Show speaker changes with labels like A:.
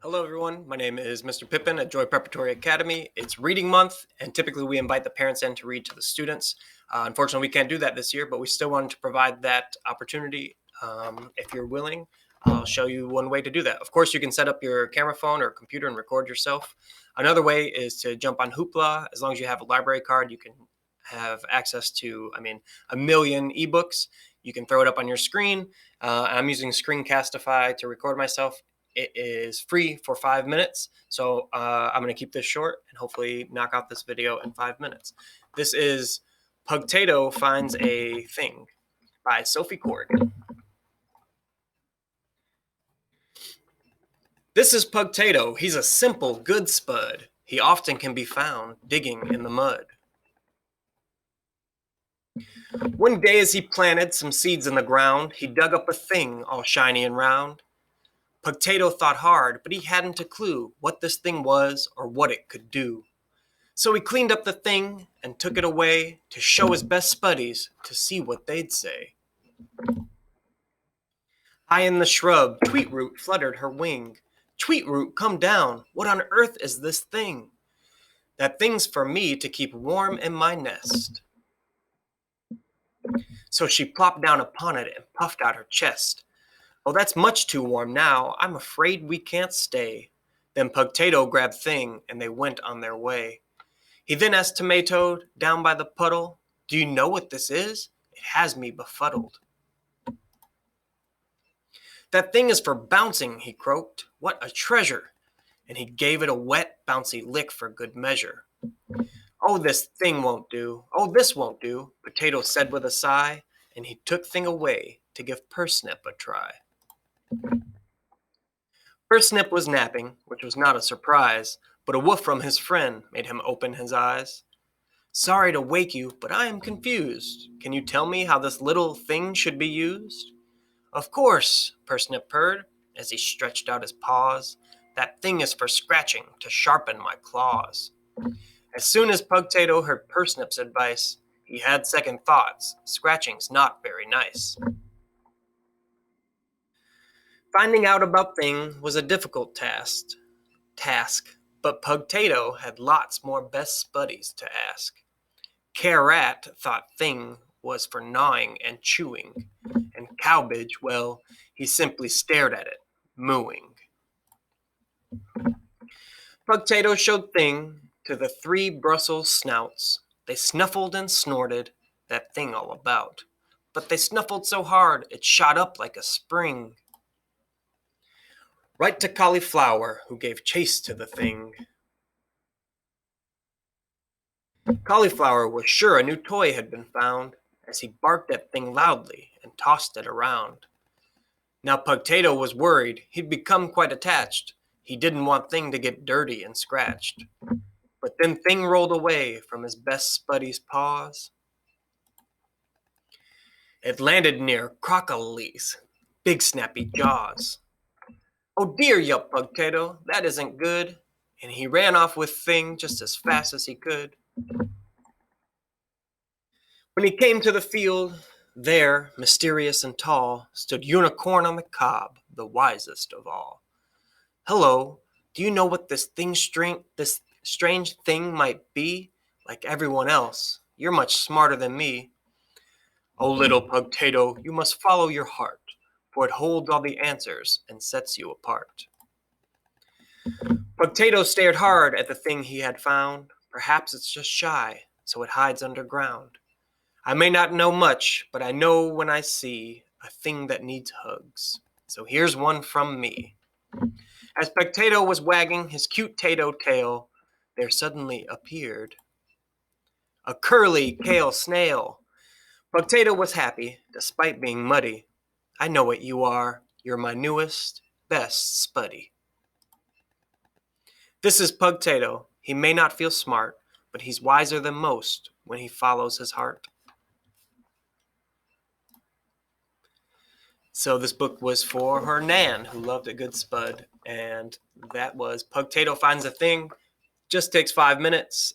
A: Hello, everyone. My name is Mr. Pippin at Joy Preparatory Academy. It's reading month, and typically we invite the parents in to read to the students. Unfortunately, we can't do that this year, but we still wanted to provide that opportunity. If you're willing, I'll show you one way to do that. Of course, you can set up your camera phone or computer and record yourself. Another way is to jump on Hoopla. As long as you have a library card, you can have access to, a million ebooks. You can throw it up on your screen. I'm using Screencastify to record myself. It is free for 5 minutes, so I'm going to keep this short and hopefully knock out this video in 5 minutes. This is Pugtato Finds a Thing by Sophie Corrigan. This is Pugtato. He's a simple, good spud. He often can be found digging in the mud. One day as he planted some seeds in the ground, he dug up a thing all shiny and round. Pugtato thought hard, but he hadn't a clue what this thing was or what it could do. So he cleaned up the thing and took it away to show his best spuddies to see what they'd say. High in the shrub, Tweetroot fluttered her wing. Tweetroot, come down. What on earth is this thing? That thing's for me to keep warm in my nest. So she plopped down upon it and puffed out her chest. Oh, that's much too warm now. I'm afraid we can't stay. Then Pugtato grabbed Thing, and they went on their way. He then asked Tomato, down by the puddle, do you know what this is? It has me befuddled. That thing is for bouncing, he croaked. What a treasure! And he gave it a wet, bouncy lick for good measure. Oh, this thing won't do. Oh, this won't do, Potato said with a sigh, and he took Thing away to give Pursnip a try. Pursnip was napping, which was not a surprise, but a woof from his friend made him open his eyes. Sorry to wake you, but I am confused. Can you tell me how this little thing should be used? Of course, Pursnip purred, as he stretched out his paws. That thing is for scratching, to sharpen my claws. As soon as Pugtato heard Pursnip's advice, he had second thoughts. Scratching's not very nice. Finding out about Thing was a difficult task, but Pugtato had lots more best buddies to ask. Carrat thought Thing was for gnawing and chewing, and Cowbidge, well, he simply stared at it, mooing. Pugtato showed Thing to the 3 Brussels snouts. They snuffled and snorted that thing all about, but they snuffled so hard it shot up like a spring. Right to Cauliflower, who gave chase to the thing. Cauliflower was sure a new toy had been found, as he barked at Thing loudly and tossed it around. Now Pugtato was worried. He'd become quite attached. He didn't want Thing to get dirty and scratched. But then Thing rolled away from his best buddy's paws. It landed near Crocoli's big snappy jaws. Oh dear, yelped Pugtato, that isn't good. And he ran off with Thing just as fast as he could. When he came to the field, there, mysterious and tall, stood Unicorn on the cob, the wisest of all. Hello, do you know what this strange thing might be? Like everyone else, you're much smarter than me. Oh, little Pugtato, you must follow your heart, for it holds all the answers and sets you apart. Pugtato stared hard at the thing he had found. Perhaps it's just shy, so it hides underground. I may not know much, but I know when I see a thing that needs hugs. So here's one from me. As Pugtato was wagging his cute tato tail, there suddenly appeared a curly, kale snail. Pugtato was happy, despite being muddy. I know what you are. You're my newest, best spuddy. This is Pugtato. He may not feel smart, but he's wiser than most when he follows his heart. So this book was for her Nan, who loved a good spud, and that was Pugtato Finds a Thing. Just takes 5 minutes.